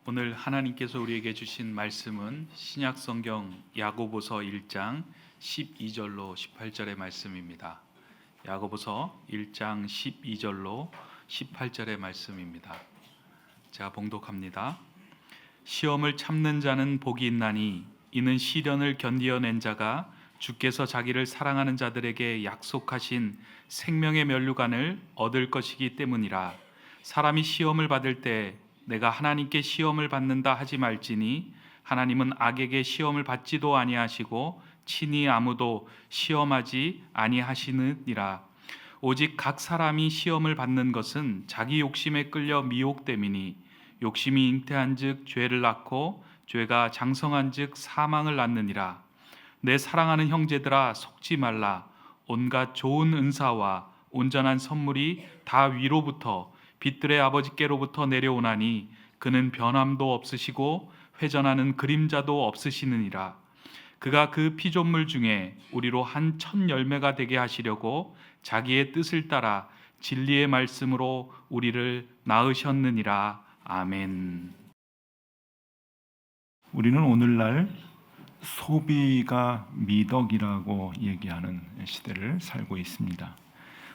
오늘 하나님께서 우리에게 주신 말씀은 신약성경 야고보서 1장 12절로 18절의 말씀입니다. 야고보서 1장 12절로 18절의 말씀입니다. 제가 봉독합니다. 시험을 참는 자는 복이 있나니 이는 시련을 견디어낸 자가 주께서 자기를 사랑하는 자들에게 약속하신 생명의 면류관을 얻을 것이기 때문이라. 사람이 시험을 받을 때 내가 하나님께 시험을 받는다 하지 말지니 하나님은 악에게 시험을 받지도 아니하시고 친히 아무도 시험하지 아니하시느니라. 오직 각 사람이 시험을 받는 것은 자기 욕심에 끌려 미혹됨이니 욕심이 잉태한즉 죄를 낳고 죄가 장성한즉 사망을 낳느니라. 내 사랑하는 형제들아, 속지 말라. 온갖 좋은 은사와 온전한 선물이 다 위로부터 빛들의 아버지께로부터 내려오나니 그는 변함도 없으시고 회전하는 그림자도 없으시느니라. 그가 그 피조물 중에 우리로 한 첫 열매가 되게 하시려고 자기의 뜻을 따라 진리의 말씀으로 우리를 낳으셨느니라. 아멘. 우리는 오늘날 소비가 미덕이라고 얘기하는 시대를 살고 있습니다.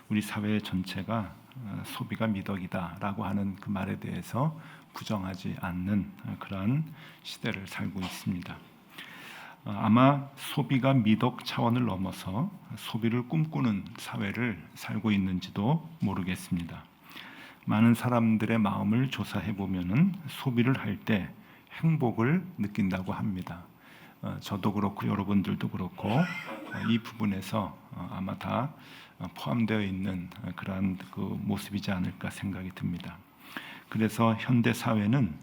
우리 사회 전체가 소비가 미덕이다라고 하는 그 말에 대해서 부정하지 않는 그러한 시대를 살고 있습니다. 아마 소비가 미덕 차원을 넘어서 소비를 꿈꾸는 사회를 살고 있는지도 모르겠습니다. 많은 사람들의 마음을 조사해 보면은 소비를 할 때 행복을 느낀다고 합니다. 저도 그렇고 여러분들도 그렇고 이 부분에서 아마 다 포함되어 있는 그러한 그 모습이지 않을까 생각이 듭니다. 그래서 현대 사회는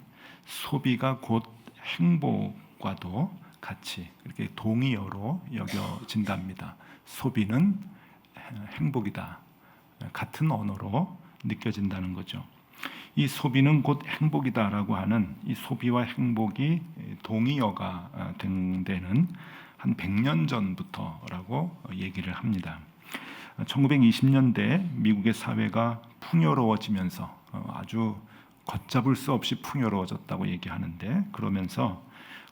소비가 곧 행복과도 같이 이렇게 동의어로 여겨진답니다. 소비는 행복이다. 같은 언어로 느껴진다는 거죠. 이 소비는 곧 행복이다라고 하는 이 소비와 행복이 동의어가 된 데는 한 100년 전부터라고 얘기를 합니다. 1920년대 미국의 사회가 풍요로워지면서 아주 걷잡을 수 없이 풍요로워졌다고 얘기하는데, 그러면서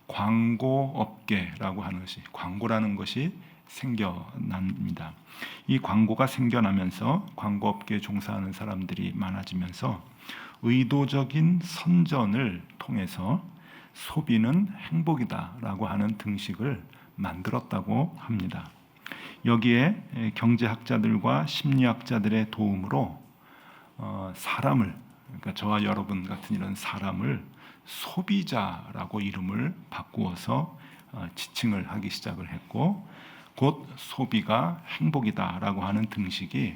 광고업계라고 하는 것이, 광고라는 것이 생겨납니다. 이 광고가 생겨나면서 광고업계에 종사하는 사람들이 많아지면서 의도적인 선전을 통해서 소비는 행복이다라고 하는 등식을 만들었다고 합니다. 여기에 경제학자들과 심리학자들의 도움으로 사람을, 그러니까 저와 여러분 같은 이런 사람을 소비자라고 이름을 바꾸어서 지칭을 하기 시작을 했고, 곧 소비가 행복이다라고 하는 등식이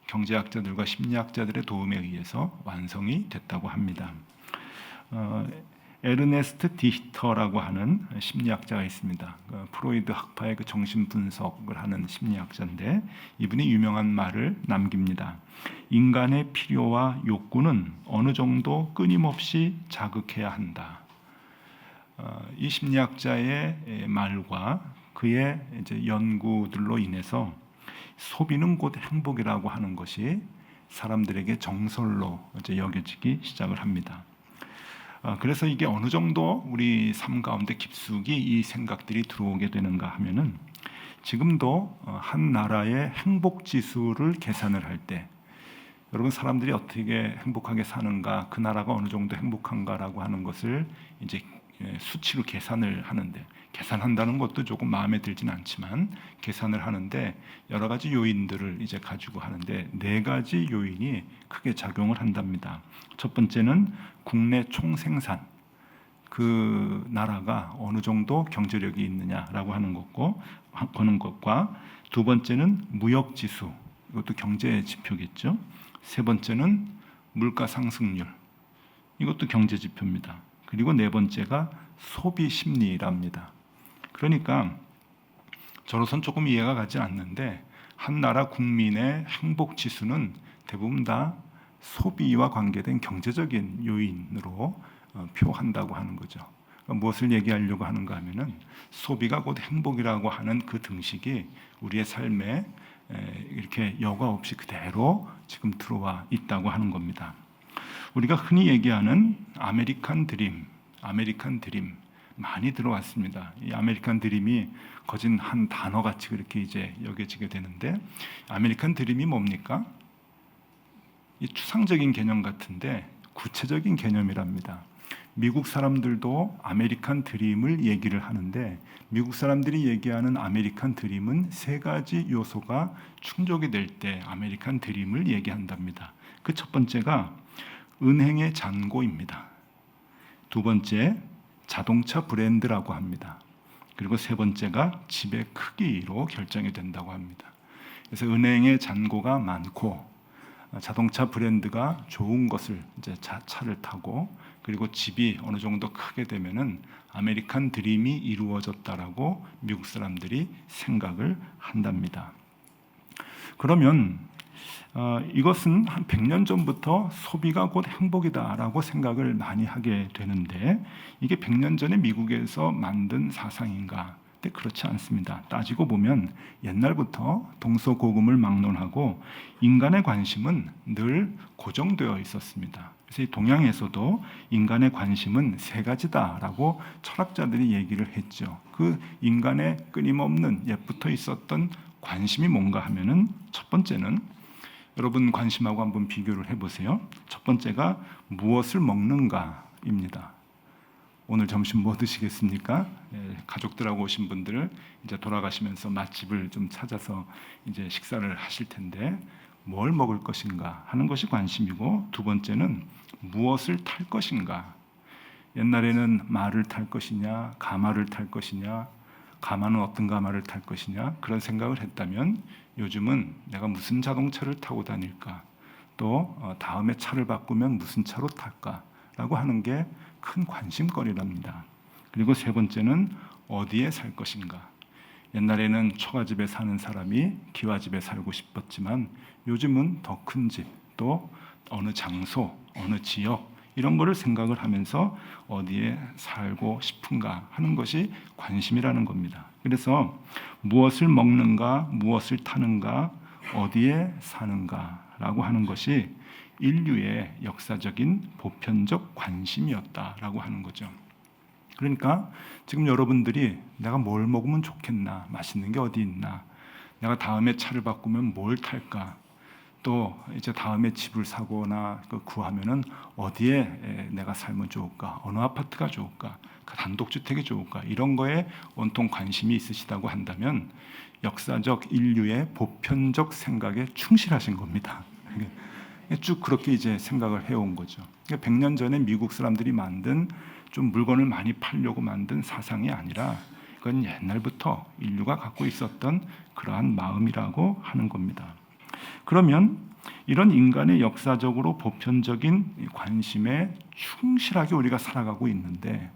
경제학자들과 심리학자들의 도움에 의해서 완성이 됐다고 합니다. 에르네스트 디히터라고 하는 심리학자가 있습니다. 프로이드 학파의 그 정신 분석을 하는 심리학자인데, 이분이 유명한 말을 남깁니다. 인간의 필요와 욕구는 어느 정도 끊임없이 자극해야 한다. 이 심리학자의 말과 그의 이제 연구들로 인해서 소비는 곧 행복이라고 하는 것이 사람들에게 정설로 이제 여겨지기 시작을 합니다. 그래서 이게 어느 정도 우리 삶 가운데 깊숙이 이 생각들이 들어오게 되는가 하면은, 지금도 한 나라의 행복 지수를 계산을 할 때, 여러분 사람들이 어떻게 행복하게 사는가, 그 나라가 어느 정도 행복한가라고 하는 것을 이제 수치로 계산을 하는데, 계산한다는 것도 조금 마음에 들진 않지만 계산을 하는데 여러 가지 요인들을 이제 가지고 하는데, 4가지 요인이 크게 작용을 한답니다. 첫 번째는 국내 총생산, 그 나라가 어느 정도 경제력이 있느냐라고 하는 것과, 두 번째는 무역지수, 이것도 경제 지표겠죠. 세 번째는 물가 상승률, 이것도 경제 지표입니다. 그리고 네 번째가 소비 심리랍니다. 그러니까 저로선 조금 이해가 가지 않는데, 한 나라 국민의 행복 지수는 대부분 다 소비와 관계된 경제적인 요인으로 표한다고 하는 거죠. 그러니까 무엇을 얘기하려고 하는가 하면은, 소비가 곧 행복이라고 하는 그 등식이 우리의 삶에 이렇게 여과 없이 그대로 지금 들어와 있다고 하는 겁니다. 우리가 흔히 얘기하는 아메리칸 드림 많이 들어왔습니다. 이 아메리칸 드림이 거진 한 단어같이 그렇게 이제 여겨지게 되는데, 아메리칸 드림이 뭡니까? 이 추상적인 개념 같은데 구체적인 개념이랍니다. 미국 사람들도 아메리칸 드림을 얘기를 하는데, 미국 사람들이 얘기하는 아메리칸 드림은 세 가지 요소가 충족이 될 때 아메리칸 드림을 얘기한답니다. 그 첫 번째가 은행의 잔고입니다. 두 번째, 자동차 브랜드라고 합니다. 그리고 세 번째가 집의 크기로 결정이 된다고 합니다. 그래서 은행의 잔고가 많고, 자동차 브랜드가 좋은 것을 이제 차를 타고, 그리고 집이 어느 정도 크게 되면은 아메리칸 드림이 이루어졌다라고 미국 사람들이 생각을 한답니다. 그러면 이것은 한 100년 전부터 소비가 곧 행복이다라고 생각을 많이 하게 되는데, 이게 100년 전에 미국에서 만든 사상인가? 근데 그렇지 않습니다. 따지고 보면 옛날부터 동서고금을 막론하고 인간의 관심은 늘 고정되어 있었습니다. 그래서 이 동양에서도 인간의 관심은 세 가지다라고 철학자들이 얘기를 했죠. 그 인간의 끊임없는 옛부터 있었던 관심이 뭔가 하면은, 첫 번째는, 여러분 관심하고 한번 비교를 해보세요. 첫 번째가 무엇을 먹는가입니다. 오늘 점심 뭐 드시겠습니까? 가족들하고 오신 분들 이제 돌아가시면서 맛집을 좀 찾아서 이제 식사를 하실 텐데, 뭘 먹을 것인가 하는 것이 관심이고, 두 번째는 무엇을 탈 것인가. 옛날에는 말을 탈 것이냐, 가마를 탈 것이냐, 가마는 어떤 가마를 탈 것이냐, 그런 생각을 했다면, 요즘은 내가 무슨 자동차를 타고 다닐까, 또 다음에 차를 바꾸면 무슨 차로 탈까라고 하는 게 큰 관심거리랍니다. 그리고 세 번째는 어디에 살 것인가. 옛날에는 초가집에 사는 사람이 기와집에 살고 싶었지만, 요즘은 더 큰 집, 또 어느 장소, 어느 지역, 이런 거를 생각을 하면서 어디에 살고 싶은가 하는 것이 관심이라는 겁니다. 그래서 무엇을 먹는가, 무엇을 타는가, 어디에 사는가라고 하는 것이 인류의 역사적인 보편적 관심이었다라고 하는 거죠. 그러니까 지금 여러분들이 내가 뭘 먹으면 좋겠나, 맛있는 게 어디 있나, 내가 다음에 차를 바꾸면 뭘 탈까, 또 이제 다음에 집을 사거나 구하면은 어디에 내가 살면 좋을까, 어느 아파트가 좋을까, 그 단독주택이 좋을까, 이런 거에 온통 관심이 있으시다고 한다면 역사적 인류의 보편적 생각에 충실하신 겁니다. 쭉 그렇게 이제 생각을 해온 거죠. 100년 전에 미국 사람들이 만든, 좀 물건을 많이 팔려고 만든 사상이 아니라, 그건 옛날부터 인류가 갖고 있었던 그러한 마음이라고 하는 겁니다. 그러면 이런 인간의 역사적으로 보편적인 관심에 충실하게 우리가 살아가고 있는데,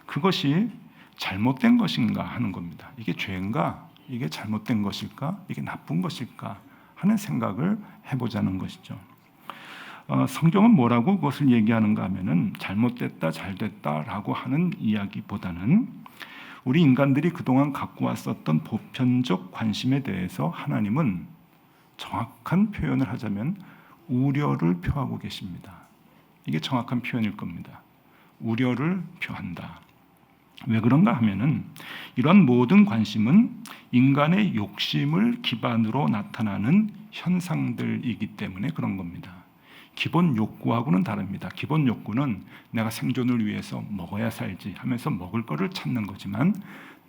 그것이 잘못된 것인가 하는 겁니다. 이게 죄인가? 이게 잘못된 것일까? 이게 나쁜 것일까? 하는 생각을 해보자는 것이죠. 성경은 뭐라고 그것을 얘기하는가 하면은, 잘못됐다, 잘됐다라고 하는 이야기보다는 우리 인간들이 그동안 갖고 왔었던 보편적 관심에 대해서 하나님은 정확한 표현을 하자면 우려를 표하고 계십니다. 이게 정확한 표현일 겁니다. 우려를 표한다. 왜 그런가 하면은, 이런 모든 관심은 인간의 욕심을 기반으로 나타나는 현상들이기 때문에 그런 겁니다. 기본 욕구하고는 다릅니다. 기본 욕구는 내가 생존을 위해서 먹어야 살지 하면서 먹을 거를 찾는 거지만,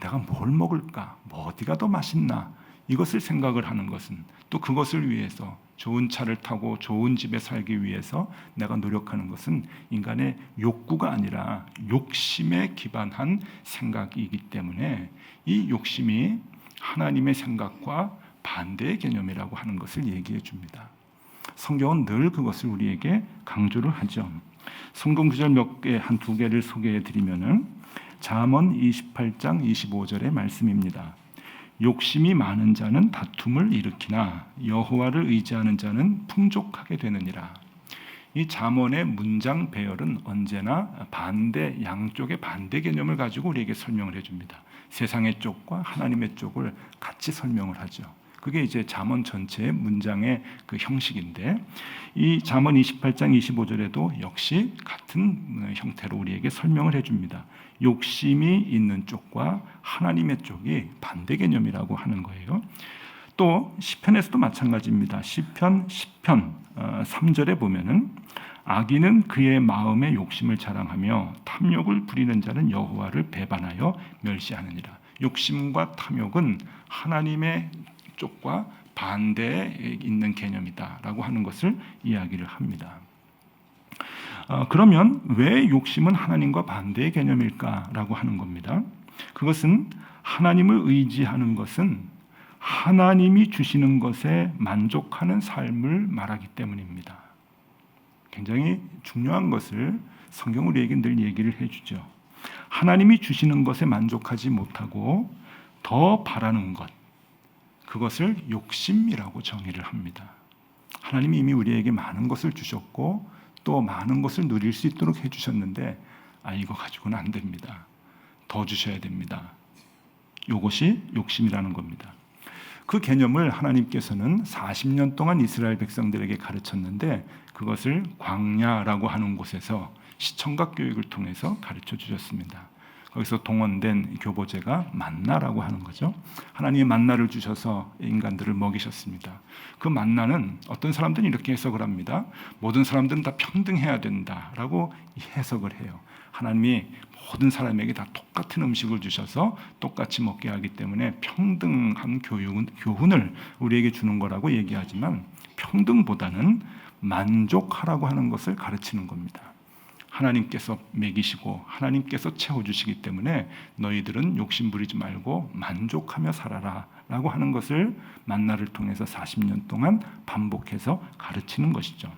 내가 뭘 먹을까, 뭐 어디가 더 맛있나, 이것을 생각을 하는 것은, 또 그것을 위해서 좋은 차를 타고 좋은 집에 살기 위해서 내가 노력하는 것은 인간의 욕구가 아니라 욕심에 기반한 생각이기 때문에, 이 욕심이 하나님의 생각과 반대의 개념이라고 하는 것을 얘기해 줍니다. 성경은 늘 그것을 우리에게 강조를 하죠. 성경 구절 몇 개, 한두 개를 소개해 드리면은, 잠언 28장 25절의 말씀입니다. 욕심이 많은 자는 다툼을 일으키나 여호와를 의지하는 자는 풍족하게 되느니라. 이 잠언의 문장 배열은 언제나 반대, 양쪽의 반대 개념을 가지고 우리에게 설명을 해줍니다. 세상의 쪽과 하나님의 쪽을 같이 설명을 하죠. 그게 이제 잠언 전체의 문장의 그 형식인데, 이 잠언 28장 25절에도 역시 같은 형태로 우리에게 설명을 해줍니다. 욕심이 있는 쪽과 하나님의 쪽이 반대 개념이라고 하는 거예요. 또 시편에서도 마찬가지입니다. 시편 10편 3절에 보면은 악인은 그의 마음의 욕심을 자랑하며 탐욕을 부리는 자는 여호와를 배반하여 멸시하느니라. 욕심과 탐욕은 하나님의 쪽과 반대에 있는 개념이다라고 하는 것을 이야기를 합니다. 그러면 왜 욕심은 하나님과 반대의 개념일까라고 하는 겁니다. 그것은 하나님을 의지하는 것은 하나님이 주시는 것에 만족하는 삶을 말하기 때문입니다. 굉장히 중요한 것을 성경 우리에게 늘 얘기를 해주죠. 하나님이 주시는 것에 만족하지 못하고 더 바라는 것, 그것을 욕심이라고 정의를 합니다. 하나님이 이미 우리에게 많은 것을 주셨고 또 많은 것을 누릴 수 있도록 해주셨는데 이거 가지고는 안 됩니다. 더 주셔야 됩니다. 이것이 욕심이라는 겁니다. 그 개념을 하나님께서는 40년 동안 이스라엘 백성들에게 가르쳤는데 그것을 광야라고 하는 곳에서 시청각 교육을 통해서 가르쳐 주셨습니다. 거기서 동원된 교보제가 만나라고 하는 거죠. 하나님이 만나를 주셔서 인간들을 먹이셨습니다. 그 만나는 어떤 사람들은 이렇게 해석을 합니다. 모든 사람들은 다 평등해야 된다라고 해석을 해요. 하나님이 모든 사람에게 다 똑같은 음식을 주셔서 똑같이 먹게 하기 때문에 평등한 교훈을 우리에게 주는 거라고 얘기하지만, 평등보다는 만족하라고 하는 것을 가르치는 겁니다. 하나님께서 먹이시고 하나님께서 채워주시기 때문에 너희들은 욕심 부리지 말고 만족하며 살아라 라고 하는 것을 만나를 통해서 40년 동안 반복해서 가르치는 것이죠.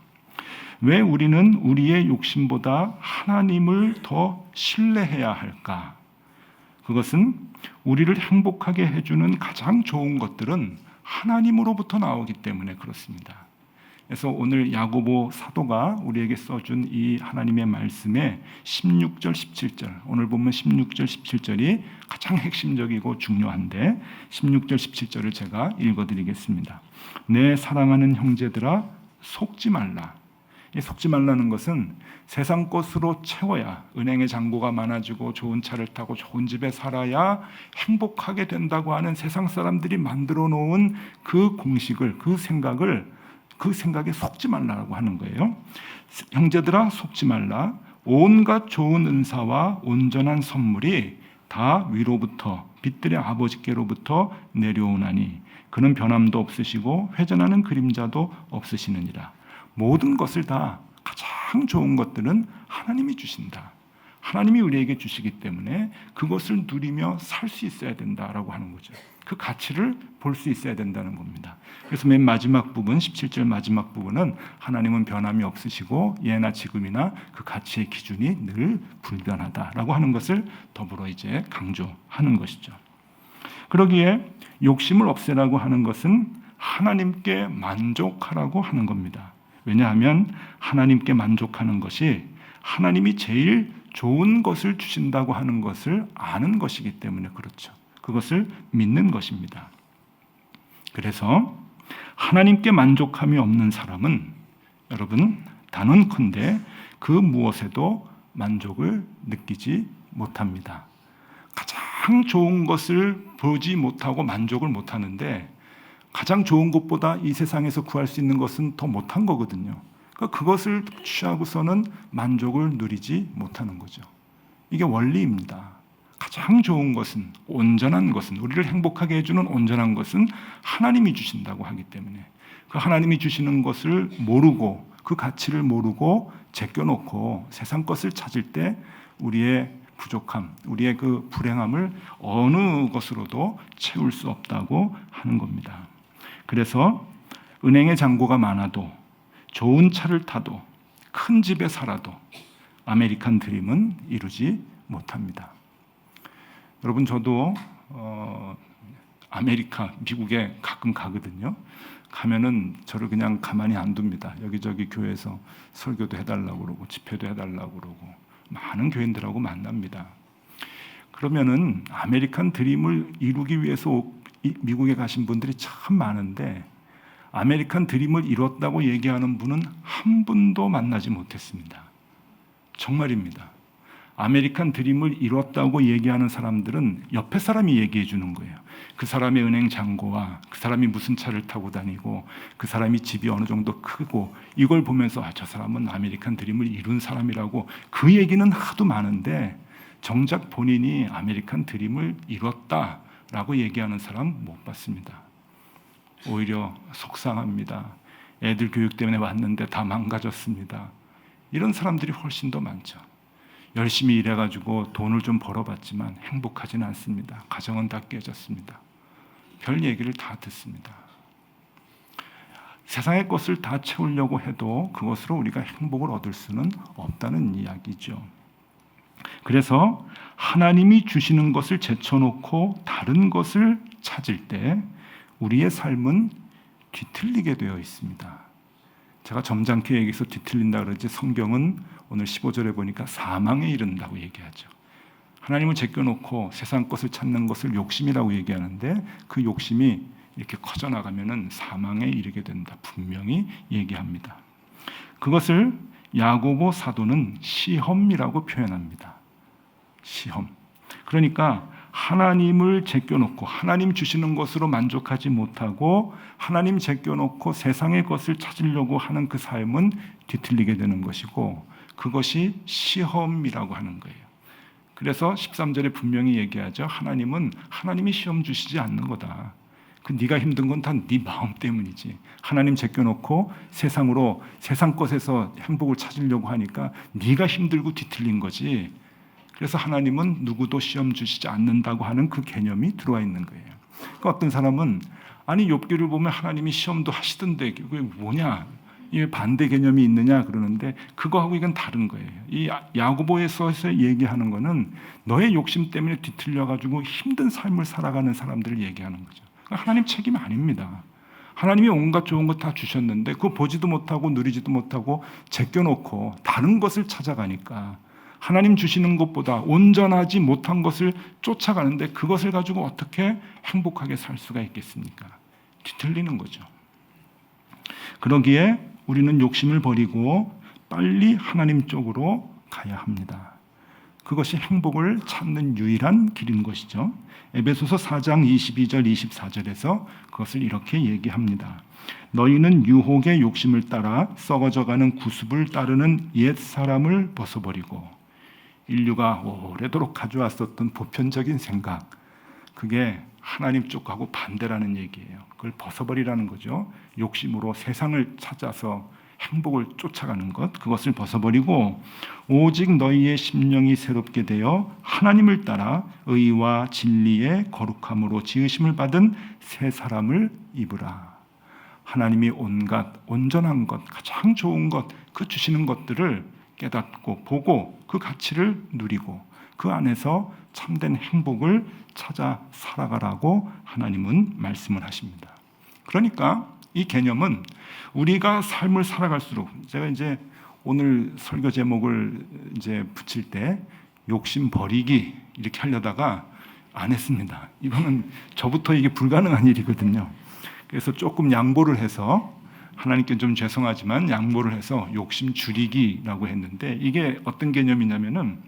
왜 우리는 우리의 욕심보다 하나님을 더 신뢰해야 할까? 그것은 우리를 행복하게 해주는 가장 좋은 것들은 하나님으로부터 나오기 때문에 그렇습니다. 그래서 오늘 야고보 사도가 우리에게 써준 이 하나님의 말씀의 16절 17절, 오늘 보면 16절 17절이 가장 핵심적이고 중요한데 16절 17절을 제가 읽어드리겠습니다. 내 사랑하는 형제들아 속지 말라. 이 속지 말라는 것은 세상 것으로 채워야, 은행에 잔고가 많아지고 좋은 차를 타고 좋은 집에 살아야 행복하게 된다고 하는 세상 사람들이 만들어 놓은 그 공식을, 그 생각에 속지 말라고 하는 거예요. 형제들아 속지 말라. 온갖 좋은 은사와 온전한 선물이 다 위로부터 빛들의 아버지께로부터 내려오나니 그는 변함도 없으시고 회전하는 그림자도 없으시느니라. 모든 것을 다, 가장 좋은 것들은 하나님이 주신다. 하나님이 우리에게 주시기 때문에 그것을 누리며 살 수 있어야 된다라고 하는 거죠. 그 가치를 볼 수 있어야 된다는 겁니다. 그래서 맨 마지막 부분, 17절 마지막 부분은 하나님은 변함이 없으시고 예나 지금이나 그 가치의 기준이 늘 불변하다라고 하는 것을 더불어 이제 강조하는 것이죠. 그러기에 욕심을 없애라고 하는 것은 하나님께 만족하라고 하는 겁니다. 왜냐하면 하나님께 만족하는 것이 하나님이 제일 좋은 것을 주신다고 하는 것을 아는 것이기 때문에 그렇죠. 그것을 믿는 것입니다. 그래서 하나님께 만족함이 없는 사람은 여러분 단언컨대 그 무엇에도 만족을 느끼지 못합니다. 가장 좋은 것을 보지 못하고 만족을 못하는데 가장 좋은 것보다 이 세상에서 구할 수 있는 것은 더 못한 거거든요. 그러니까 그것을 취하고서는 만족을 누리지 못하는 거죠. 이게 원리입니다. 가장 좋은 것은, 온전한 것은, 우리를 행복하게 해주는 온전한 것은 하나님이 주신다고 하기 때문에 그 하나님이 주시는 것을 모르고, 그 가치를 모르고 제껴놓고 세상 것을 찾을 때 우리의 부족함, 우리의 그 불행함을 어느 것으로도 채울 수 없다고 하는 겁니다. 그래서 은행에 잔고가 많아도, 좋은 차를 타도, 큰 집에 살아도 아메리칸 드림은 이루지 못합니다. 여러분 저도 아메리카, 미국에 가끔 가거든요. 가면은 저를 그냥 가만히 안 둡니다. 여기저기 교회에서 설교도 해달라고 그러고 집회도 해달라고 그러고 많은 교인들하고 만납니다. 그러면은 아메리칸 드림을 이루기 위해서 미국에 가신 분들이 참 많은데 아메리칸 드림을 이뤘다고 얘기하는 분은 한 분도 만나지 못했습니다. 정말입니다. 아메리칸 드림을 이뤘다고 얘기하는 사람들은 옆에 사람이 얘기해 주는 거예요. 그 사람의 은행 잔고와 그 사람이 무슨 차를 타고 다니고 그 사람이 집이 어느 정도 크고 이걸 보면서 저 사람은 아메리칸 드림을 이룬 사람이라고 그 얘기는 하도 많은데 정작 본인이 아메리칸 드림을 이뤘다라고 얘기하는 사람 못 봤습니다. 오히려 속상합니다. 애들 교육 때문에 왔는데 다 망가졌습니다. 이런 사람들이 훨씬 더 많죠. 열심히 일해가지고 돈을 좀 벌어봤지만 행복하지는 않습니다. 가정은 다 깨졌습니다. 별 얘기를 다 듣습니다. 세상의 것을 다 채우려고 해도 그것으로 우리가 행복을 얻을 수는 없다는 이야기죠. 그래서 하나님이 주시는 것을 제쳐놓고 다른 것을 찾을 때 우리의 삶은 뒤틀리게 되어 있습니다. 제가 점잖게 얘기해서 뒤틀린다 그러지 성경은 오늘 15절에 보니까 사망에 이른다고 얘기하죠. 하나님을 제껴놓고 세상 것을 찾는 것을 욕심이라고 얘기하는데 그 욕심이 이렇게 커져나가면 사망에 이르게 된다. 분명히 얘기합니다. 그것을 야고보 사도는 시험이라고 표현합니다. 시험. 그러니까 하나님을 제껴놓고 하나님 주시는 것으로 만족하지 못하고 하나님 제껴놓고 세상의 것을 찾으려고 하는 그 삶은 뒤틀리게 되는 것이고 그것이 시험이라고 하는 거예요. 그래서 13절에 분명히 얘기하죠. 하나님이 시험 주시지 않는 거다. 그 네가 힘든 건 다 네 마음 때문이지. 하나님 제껴놓고 세상으로 세상 것에서 행복을 찾으려고 하니까 네가 힘들고 뒤틀린 거지. 그래서 하나님은 누구도 시험 주시지 않는다고 하는 그 개념이 들어와 있는 거예요. 그러니까 어떤 사람은 아니 욥기를 보면 하나님이 시험도 하시던데 그게 뭐냐? 이 반대 개념이 있느냐 그러는데 그거하고 이건 다른 거예요. 이 야고보에서 얘기하는 거는 너의 욕심 때문에 뒤틀려 가지고 힘든 삶을 살아가는 사람들을 얘기하는 거죠. 그러니까 하나님 책임이 아닙니다. 하나님이 온갖 좋은 것 다 주셨는데 그거 보지도 못하고 누리지도 못하고 제껴놓고 다른 것을 찾아가니까 하나님 주시는 것보다 온전하지 못한 것을 쫓아가는데 그것을 가지고 어떻게 행복하게 살 수가 있겠습니까? 뒤틀리는 거죠. 그러기에 우리는 욕심을 버리고 빨리 하나님 쪽으로 가야 합니다. 그것이 행복을 찾는 유일한 길인 것이죠. 에베소서 4장 22절 24절에서 그것을 이렇게 얘기합니다. 너희는 유혹의 욕심을 따라 썩어져가는 구습을 따르는 옛 사람을 벗어버리고 인류가 오래도록 가져왔었던 보편적인 생각 그게 하나님 쪽하고 반대라는 얘기예요. 그걸 벗어버리라는 거죠. 욕심으로 세상을 찾아서 행복을 쫓아가는 것 그것을 벗어버리고 오직 너희의 심령이 새롭게 되어 하나님을 따라 의와 진리의 거룩함으로 지으심을 받은 새 사람을 입으라. 하나님이 온갖 온전한 것 가장 좋은 것 그 주시는 것들을 깨닫고 보고 그 가치를 누리고 그 안에서 참된 행복을 찾아 살아가라고 하나님은 말씀을 하십니다. 그러니까 이 개념은 우리가 삶을 살아갈수록 제가 이제 오늘 설교 제목을 이제 붙일 때 욕심 버리기 이렇게 하려다가 안 했습니다. 이거는 저부터 이게 불가능한 일이거든요. 그래서 조금 양보를 해서 하나님께 좀 죄송하지만 양보를 해서 욕심 줄이기라고 했는데 이게 어떤 개념이냐면은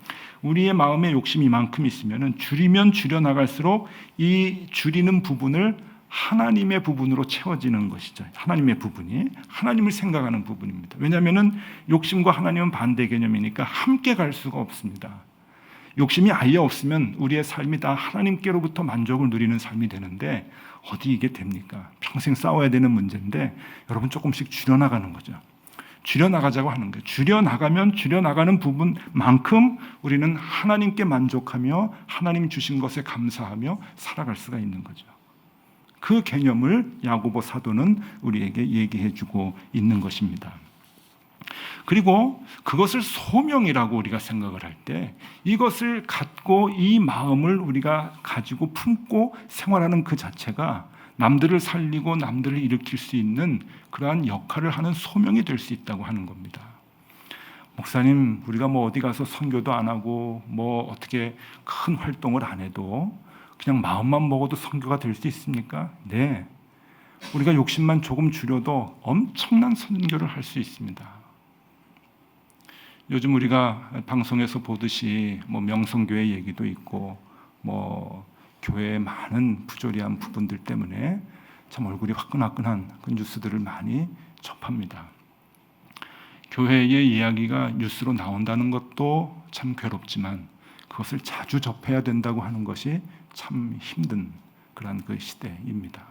우리의 마음에 욕심이 이만큼 있으면은 줄이면 줄여 나갈수록 이 줄이는 부분을 하나님의 부분으로 채워지는 것이죠. 하나님의 부분이 하나님을 생각하는 부분입니다. 왜냐하면은 욕심과 하나님은 반대 개념이니까 함께 갈 수가 없습니다. 욕심이 아예 없으면 우리의 삶이 다 하나님께로부터 만족을 누리는 삶이 되는데 어디 이게 됩니까? 평생 싸워야 되는 문제인데 여러분 조금씩 줄여나가는 거죠. 줄여나가자고 하는 거예요. 줄여나가면 줄여나가는 부분만큼 우리는 하나님께 만족하며 하나님 주신 것에 감사하며 살아갈 수가 있는 거죠. 그 개념을 야고보 사도는 우리에게 얘기해주고 있는 것입니다. 그리고 그것을 소명이라고 우리가 생각을 할 때 이것을 갖고 이 마음을 우리가 가지고 품고 생활하는 그 자체가 남들을 살리고 남들을 일으킬 수 있는 그러한 역할을 하는 소명이 될 수 있다고 하는 겁니다. 목사님, 우리가 뭐 어디 가서 선교도 안 하고 뭐 어떻게 큰 활동을 안 해도 그냥 마음만 먹어도 선교가 될 수 있습니까? 네. 우리가 욕심만 조금 줄여도 엄청난 선교를 할 수 있습니다. 요즘 우리가 방송에서 보듯이 명성교회 얘기도 있고 교회의 많은 부조리한 부분들 때문에 참 얼굴이 화끈화끈한 그 뉴스들을 많이 접합니다. 교회의 이야기가 뉴스로 나온다는 것도 참 괴롭지만 그것을 자주 접해야 된다고 하는 것이 참 힘든 그런 그 시대입니다.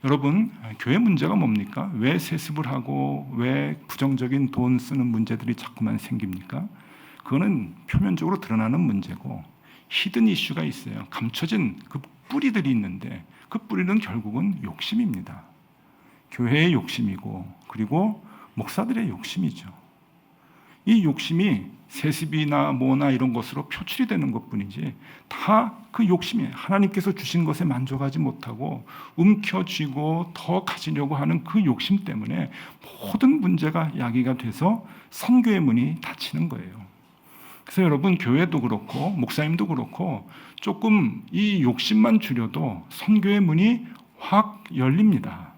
여러분, 교회 문제가 뭡니까? 왜 세습을 하고 왜 부정적인 돈 쓰는 문제들이 자꾸만 생깁니까? 그거는 표면적으로 드러나는 문제고 히든 이슈가 있어요. 감춰진 그 뿌리들이 있는데 그 뿌리는 결국은 욕심입니다. 교회의 욕심이고 그리고 목사들의 욕심이죠. 이 욕심이 세습이나 뭐나 이런 것으로 표출이 되는 것뿐이지 다 그 욕심이 하나님께서 주신 것에 만족하지 못하고 움켜쥐고 더 가지려고 하는 그 욕심 때문에 모든 문제가 야기가 돼서 선교의 문이 닫히는 거예요. 그래서 여러분, 교회도 그렇고 목사님도 그렇고 조금 이 욕심만 줄여도 선교의 문이 확 열립니다.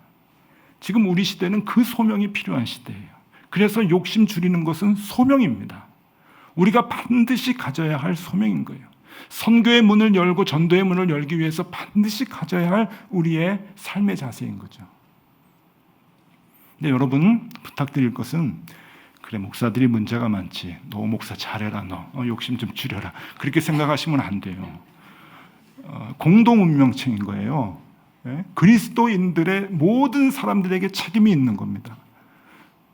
지금 우리 시대는 그 소명이 필요한 시대예요. 그래서 욕심 줄이는 것은 소명입니다. 우리가 반드시 가져야 할 소명인 거예요. 선교의 문을 열고 전도의 문을 열기 위해서 반드시 가져야 할 우리의 삶의 자세인 거죠. 근데 여러분, 부탁드릴 것은 그래, 목사들이 문제가 많지. 너 목사 잘해라. 너 욕심 좀 줄여라. 그렇게 생각하시면 안 돼요. 공동 운명체인 거예요. 그리스도인들의 모든 사람들에게 책임이 있는 겁니다.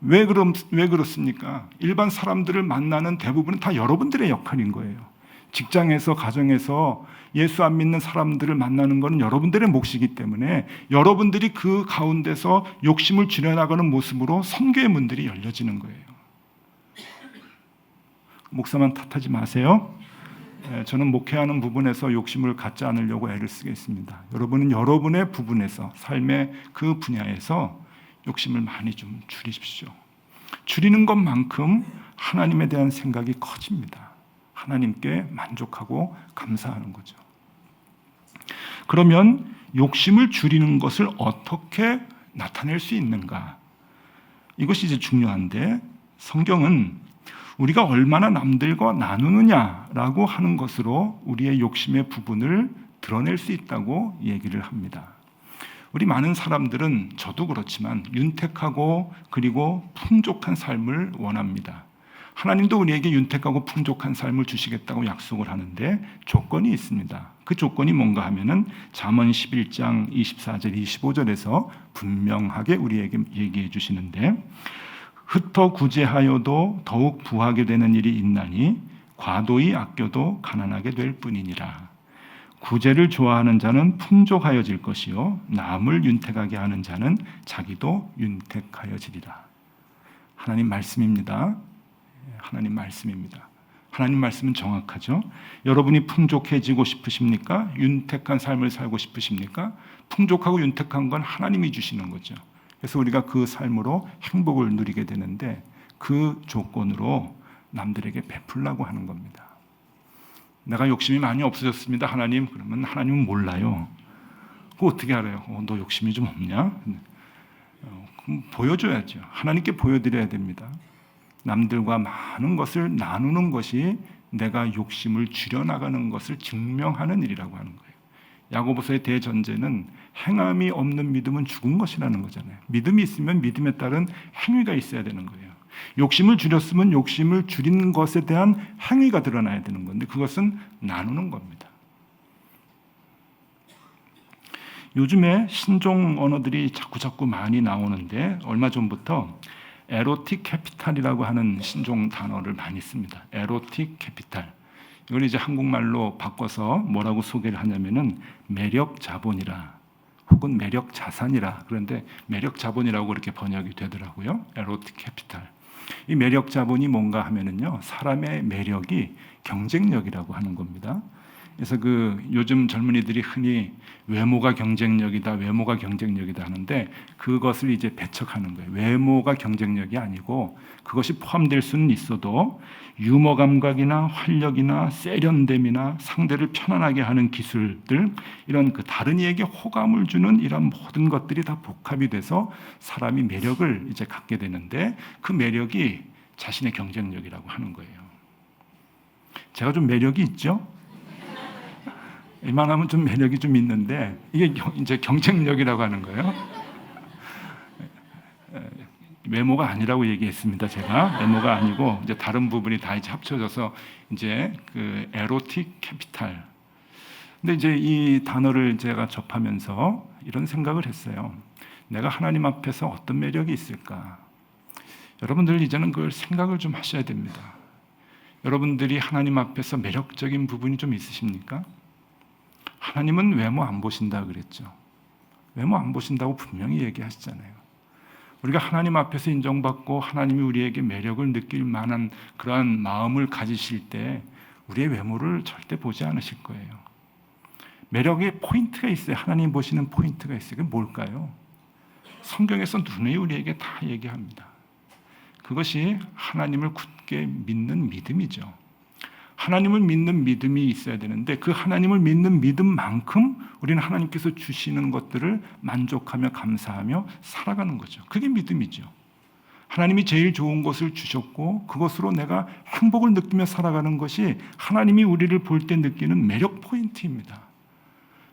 왜 그렇습니까? 일반 사람들을 만나는 대부분은 다 여러분들의 역할인 거예요. 직장에서, 가정에서 예수 안 믿는 사람들을 만나는 것은 여러분들의 몫이기 때문에 여러분들이 그 가운데서 욕심을 줄여나가는 모습으로 선교의 문들이 열려지는 거예요. 목사만 탓하지 마세요. 저는 목회하는 부분에서 욕심을 갖지 않으려고 애를 쓰겠습니다. 여러분은 여러분의 부분에서, 삶의 그 분야에서 욕심을 많이 좀 줄이십시오. 줄이는 것만큼 하나님에 대한 생각이 커집니다. 하나님께 만족하고 감사하는 거죠. 그러면 욕심을 줄이는 것을 어떻게 나타낼 수 있는가? 이것이 이제 중요한데, 성경은 우리가 얼마나 남들과 나누느냐라고 하는 것으로 우리의 욕심의 부분을 드러낼 수 있다고 얘기를 합니다. 우리 많은 사람들은, 저도 그렇지만 윤택하고 그리고 풍족한 삶을 원합니다. 하나님도 우리에게 윤택하고 풍족한 삶을 주시겠다고 약속을 하는데 조건이 있습니다. 그 조건이 뭔가 하면은 잠언 11장 24절 25절에서 분명하게 우리에게 얘기해 주시는데, 흩어 구제하여도 더욱 부하게 되는 일이 있나니 과도히 아껴도 가난하게 될 뿐이니라. 구제를 좋아하는 자는 풍족하여질 것이요 남을 윤택하게 하는 자는 자기도 윤택하여지리라. 하나님 말씀입니다. 하나님 말씀입니다. 하나님 말씀은 정확하죠. 여러분이 풍족해지고 싶으십니까? 윤택한 삶을 살고 싶으십니까? 풍족하고 윤택한 건 하나님이 주시는 거죠. 그래서 우리가 그 삶으로 행복을 누리게 되는데 그 조건으로 남들에게 베풀라고 하는 겁니다. 내가 욕심이 많이 없어졌습니다, 하나님. 그러면 하나님은 몰라요. 그거 어떻게 알아요? 너 욕심이 좀 없냐? 그럼 보여줘야죠. 하나님께 보여드려야 됩니다. 남들과 많은 것을 나누는 것이 내가 욕심을 줄여나가는 것을 증명하는 일이라고 하는 거예요. 야고보서의 대전제는 행함이 없는 믿음은 죽은 것이라는 거잖아요. 믿음이 있으면 믿음에 따른 행위가 있어야 되는 거예요. 욕심을 줄였으면 욕심을 줄인 것에 대한 행위가 드러나야 되는 건데 그것은 나누는 겁니다. 요즘에 신종 언어들이 자꾸 많이 나오는데 얼마 전부터 에로틱 캐피탈이라고 하는 신종 단어를 많이 씁니다. 에로틱 캐피탈. 이걸 이제 한국말로 바꿔서 뭐라고 소개를 하냐면은 매력 자본이라 혹은 매력 자산이라. 그런데 매력 자본이라고 그렇게 번역이 되더라고요. 에로틱 캐피탈. 이 매력 자본이 뭔가 하면은요, 사람의 매력이 경쟁력이라고 하는 겁니다. 그래서 요즘 젊은이들이 흔히 외모가 경쟁력이다, 외모가 경쟁력이다 하는데 그것을 이제 배척하는 거예요. 외모가 경쟁력이 아니고 그것이 포함될 수는 있어도 유머 감각이나 활력이나 세련됨이나 상대를 편안하게 하는 기술들, 이런 다른 이에게 호감을 주는 이런 모든 것들이 다 복합이 돼서 사람이 매력을 이제 갖게 되는데 그 매력이 자신의 경쟁력이라고 하는 거예요. 제가 좀 매력이 있죠? 이만하면 좀 매력이 좀 있는데 이게 이제 경쟁력이라고 하는 거예요. 외모가 아니라고 얘기했습니다. 제가 외모가 아니고 이제 다른 부분이 다 이제 합쳐져서 이제 에로틱 캐피탈. 근데 이제 이 단어를 제가 접하면서 이런 생각을 했어요. 내가 하나님 앞에서 어떤 매력이 있을까? 여러분들 이제는 그걸 생각을 좀 하셔야 됩니다. 여러분들이 하나님 앞에서 매력적인 부분이 좀 있으십니까? 하나님은 외모 안 보신다 그랬죠. 외모 안 보신다고 분명히 얘기하시잖아요. 우리가 하나님 앞에서 인정받고 하나님이 우리에게 매력을 느낄 만한 그러한 마음을 가지실 때 우리의 외모를 절대 보지 않으실 거예요. 매력의 포인트가 있어요. 하나님 보시는 포인트가 있어요. 그게 뭘까요? 성경에서 누누이 우리에게 다 얘기합니다. 그것이 하나님을 굳게 믿는 믿음이죠. 하나님을 믿는 믿음이 있어야 되는데 그 하나님을 믿는 믿음만큼 우리는 하나님께서 주시는 것들을 만족하며 감사하며 살아가는 거죠. 그게 믿음이죠. 하나님이 제일 좋은 것을 주셨고 그것으로 내가 행복을 느끼며 살아가는 것이 하나님이 우리를 볼 때 느끼는 매력 포인트입니다.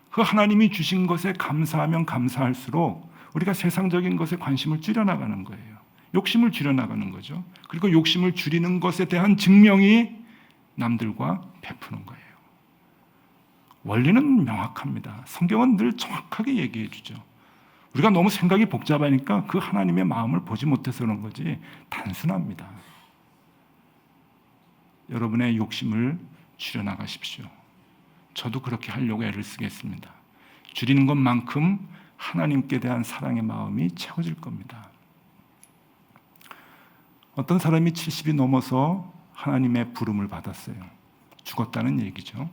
그 하나님이 주신 것에 감사하면 감사할수록 우리가 세상적인 것에 관심을 줄여나가는 거예요. 욕심을 줄여나가는 거죠. 그리고 욕심을 줄이는 것에 대한 증명이 남들과 베푸는 거예요. 원리는 명확합니다. 성경은 늘 정확하게 얘기해 주죠. 우리가 너무 생각이 복잡하니까 그 하나님의 마음을 보지 못해서 그런 거지 단순합니다. 여러분의 욕심을 줄여나가십시오. 저도 그렇게 하려고 애를 쓰겠습니다. 줄이는 것만큼 하나님께 대한 사랑의 마음이 채워질 겁니다. 어떤 사람이 70이 넘어서 하나님의 부름을 받았어요. 죽었다는 얘기죠.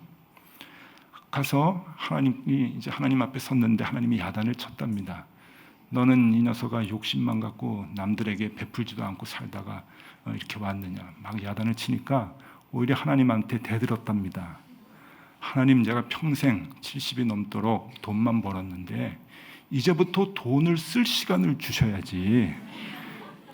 가서 하나님이 이제 하나님 앞에 섰는데 하나님이 야단을 쳤답니다. 너는 이 녀석아 욕심만 갖고 남들에게 베풀지도 않고 살다가 이렇게 왔느냐. 막 야단을 치니까 오히려 하나님한테 대들었답니다. 하나님, 제가 평생 70이 넘도록 돈만 벌었는데 이제부터 돈을 쓸 시간을 주셔야지.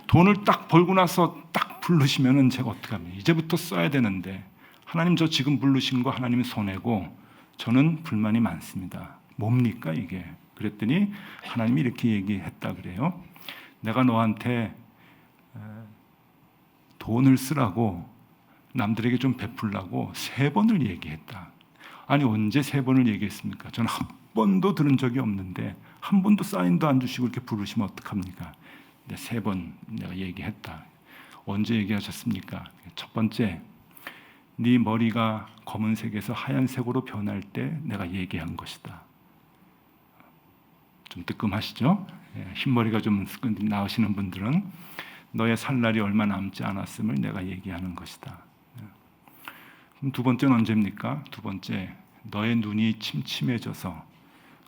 돈을 딱 벌고 나서 딱 부르시면은 제가 어떻게 합니까? 이제부터 써야 되는데 하나님, 저 지금 부르신 거 하나님 손해고 저는 불만이 많습니다. 뭡니까 이게? 그랬더니 하나님이 이렇게 얘기했다 그래요. 내가 너한테 돈을 쓰라고 남들에게 좀 베풀라고 3번을 얘기했다. 아니 언제 3번을 얘기했습니까? 저는 한 번도 들은 적이 없는데 한 번도 사인도 안 주시고 이렇게 부르시면 어떡합니까? 3번 내가 얘기했다. 언제 얘기하셨습니까? 첫 번째, 네 머리가 검은색에서 하얀색으로 변할 때 내가 얘기한 것이다. 좀 뜨끔하시죠? 흰머리가 좀 나으시는 분들은 너의 살 날이 얼마 남지 않았음을 내가 얘기하는 것이다. 그럼 두 번째는 언제입니까? 두 번째, 너의 눈이 침침해져서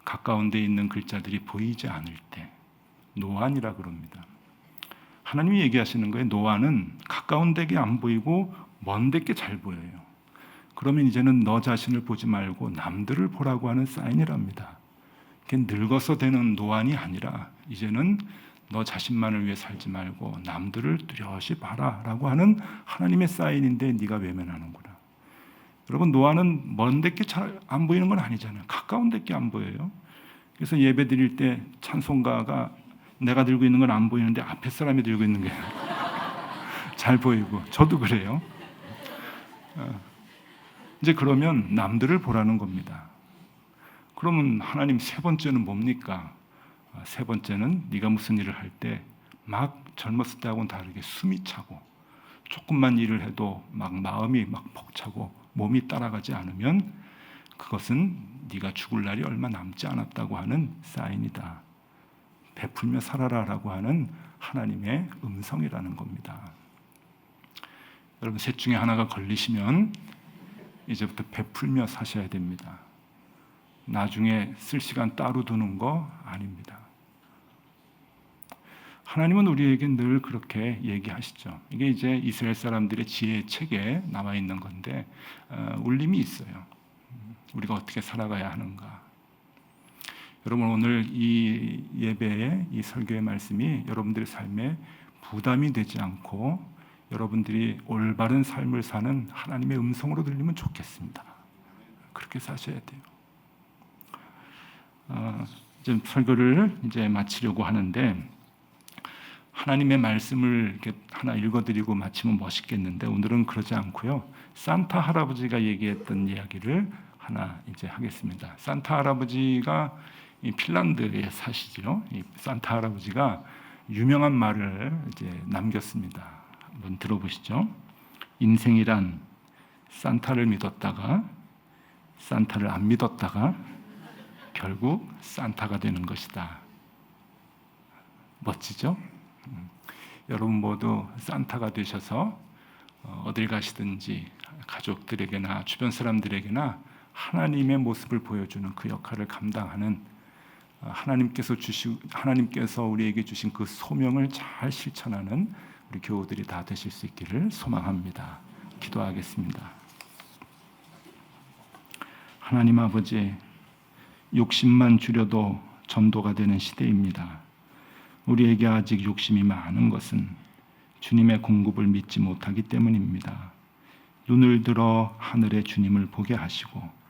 가까운 데 있는 글자들이 보이지 않을 때, 노안이라 그럽니다. 하나님이 얘기하시는 거예요. 노안은 가까운 데게 안 보이고 먼 데게 잘 보여요. 그러면 이제는 너 자신을 보지 말고 남들을 보라고 하는 사인이랍니다. 그게 늙어서 되는 노안이 아니라 이제는 너 자신만을 위해 살지 말고 남들을 뚜렷이 봐라라고 하는 하나님의 사인인데 네가 외면하는구나. 여러분, 노안은 먼 데게 잘 안 보이는 건 아니잖아요. 가까운 데게 안 보여요. 그래서 예배 드릴 때 찬송가가 내가 들고 있는 건 안 보이는데 앞에 사람이 들고 있는 게 잘 보이고, 저도 그래요. 이제 그러면 남들을 보라는 겁니다. 그러면 하나님 3번째는 뭡니까? 3번째는 네가 무슨 일을 할 때 막 젊었을 때하고는 다르게 숨이 차고 조금만 일을 해도 막 마음이 막 벅차고 몸이 따라가지 않으면 그것은 네가 죽을 날이 얼마 남지 않았다고 하는 사인이다. 베풀며 살아라라고 하는 하나님의 음성이라는 겁니다. 여러분, 셋 중에 하나가 걸리시면 이제부터 베풀며 사셔야 됩니다. 나중에 쓸 시간 따로 두는 거 아닙니다. 하나님은 우리에게 늘 그렇게 얘기하시죠. 이게 이제 이스라엘 사람들의 지혜 책에 나와 있는 건데 울림이 있어요. 우리가 어떻게 살아가야 하는가. 여러분 오늘 이 예배의 이 설교의 말씀이 여러분들의 삶에 부담이 되지 않고 여러분들이 올바른 삶을 사는 하나님의 음성으로 들리면 좋겠습니다. 그렇게 사셔야 돼요. 이제 설교를 이제 마치려고 하는데 하나님의 말씀을 이렇게 하나 읽어드리고 마치면 멋있겠는데 오늘은 그러지 않고요. 산타 할아버지가 얘기했던 이야기를 하나 이제 하겠습니다. 산타 할아버지가 이 핀란드에 사시죠. 이 산타 할아버지가 유명한 말을 이제 남겼습니다. 한번 들어보시죠. 인생이란 산타를 믿었다가 산타를 안 믿었다가 결국 산타가 되는 것이다. 멋지죠? 여러분 모두 산타가 되셔서 어딜 가시든지 가족들에게나 주변 사람들에게나 하나님의 모습을 보여주는 그 역할을 감당하는 하나님께서 우리에게 주신 그 소명을 잘 실천하는 우리 교우들이 다 되실 수 있기를 소망합니다. 기도하겠습니다. 하나님 아버지, 욕심만 줄여도 전도가 되는 시대입니다. 우리에게 아직 욕심이 많은 것은 주님의 공급을 믿지 못하기 때문입니다. 눈을 들어 하늘의 주님을 보게 하시고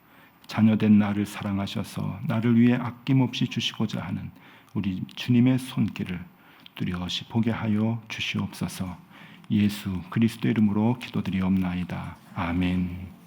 자녀된 나를 사랑하셔서 나를 위해 아낌없이 주시고자 하는 우리 주님의 손길을 뚜렷이 보게 하여 주시옵소서. 예수 그리스도의 이름으로 기도드리옵나이다. 아멘.